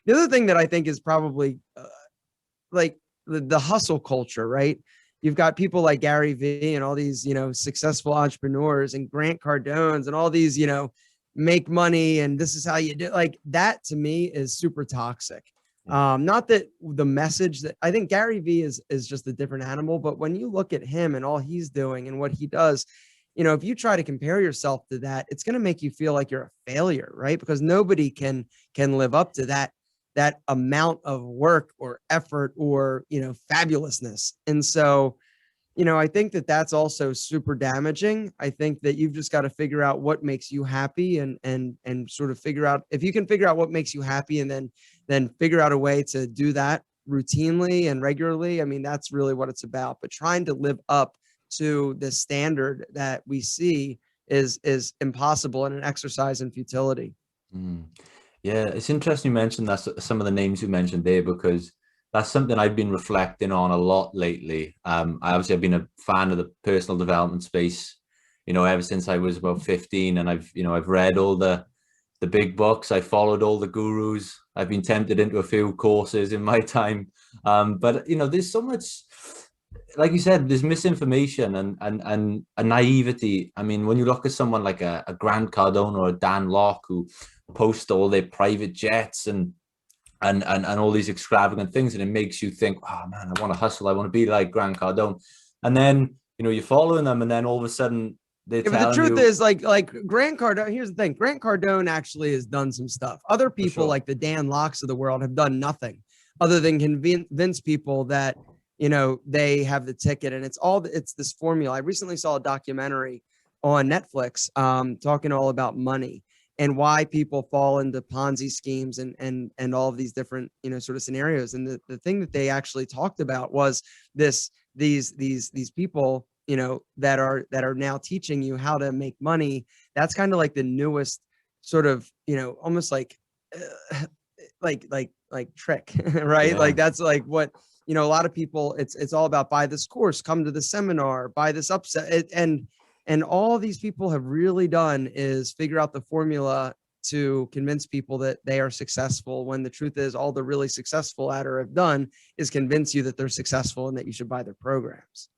The other thing that I think is probably like the hustle culture, right? You've got people like Gary Vee and all these, successful entrepreneurs and Grant Cardones and all these, make money and this is how you do, like that to me is super toxic. Not that the message that I think Gary Vee is just a different animal, but when you look at him and all he's doing and what he does, if you try to compare yourself to that, it's going to make you feel like you're a failure, right? Because nobody can live up to that amount of work or effort or, fabulousness. And so, I think that that's also super damaging. I think that you've just got to figure out what makes you happy and sort of figure out, if you can figure out what makes you happy and then figure out a way to do that routinely and regularly. I mean, that's really what it's about. But trying to live up to the standard that we see is impossible and an exercise in futility. Yeah, it's interesting you mentioned that, some of the names you mentioned there, because that's something I've been reflecting on a lot lately. I've been a fan of the personal development space, ever since I was about 15, and I've read all the big books. I followed all the gurus. I've been tempted into a few courses in my time. But there's so much, like you said, there's misinformation and a naivety. I mean, when you look at someone like a Grant Cardone or a Dan Lok, who post all their private jets and all these extravagant things, and it makes you think, oh man, I want to hustle, I want to be like Grant Cardone. And then you're following them, and then all of a sudden they're telling you. But the truth is, like Grant Cardone, here's the thing: Grant Cardone actually has done some stuff. Other people, like the Dan Locks of the world, have done nothing other than convince people that they have the ticket, and it's this formula. I recently saw a documentary on Netflix talking all about money and why people fall into Ponzi schemes and all of these different, sort of scenarios. And the thing that they actually talked about was these people, that are now teaching you how to make money. That's kind of like the newest sort of, almost like trick, right? Yeah. Like that's like what, a lot of people, it's all about buy this course, come to the seminar, buy this upset. And all these people have really done is figure out the formula to convince people that they are successful, when the truth is all the really successful at or have done is convince you that they're successful and that you should buy their programs.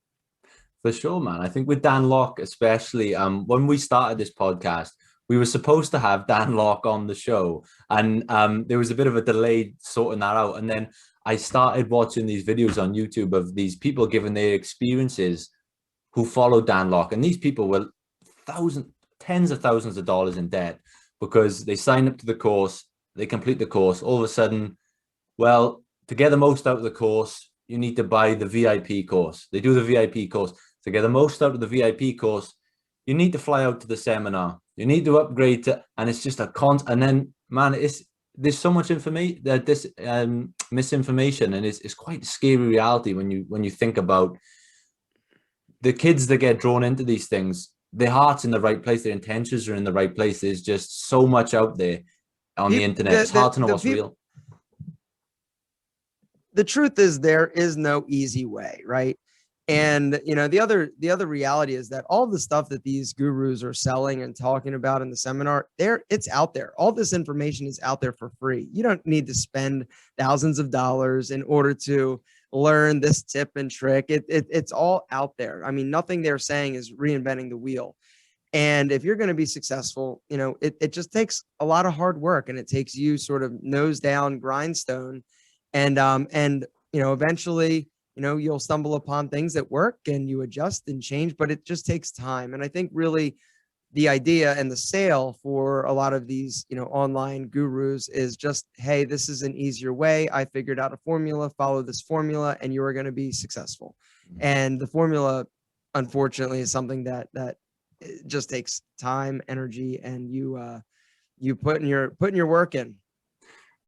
For sure, man. I think with Dan Lok, especially, when we started this podcast, we were supposed to have Dan Lok on the show, and there was a bit of a delay sorting that out. And then I started watching these videos on YouTube of these people giving their experiences who followed Dan Lok, and these people were tens of thousands of dollars in debt because they sign up to the course, they complete the course. All of a sudden, well, to get the most out of the course, you need to buy the VIP course. They do the VIP course. To get the most out of the VIP course, you need to fly out to the seminar. You need to upgrade to, and it's just and then, man, there's so much information, this misinformation, and it's quite a scary reality when you think about the kids that get drawn into these things. Their heart's in the right place, their intentions are in the right place. There's just so much out there on the internet. It's hard to know what's real. The truth is there is no easy way, right? And the other reality is that all the stuff that these gurus are selling and talking about in the seminar, it's out there. All this information is out there for free. You don't need to spend thousands of dollars in order to learn this tip and trick. It's all out there. I mean, nothing they're saying is reinventing the wheel. And if you're going to be successful, it just takes a lot of hard work, and it takes you sort of nose down grindstone, and eventually, you'll stumble upon things that work and you adjust and change, but it just takes time. And I think really the idea and the sale for a lot of these, online gurus is just, hey, this is an easier way. I figured out a formula, follow this formula, and you are going to be successful. And the formula, unfortunately, is something that just takes time, energy, and you putting your work in.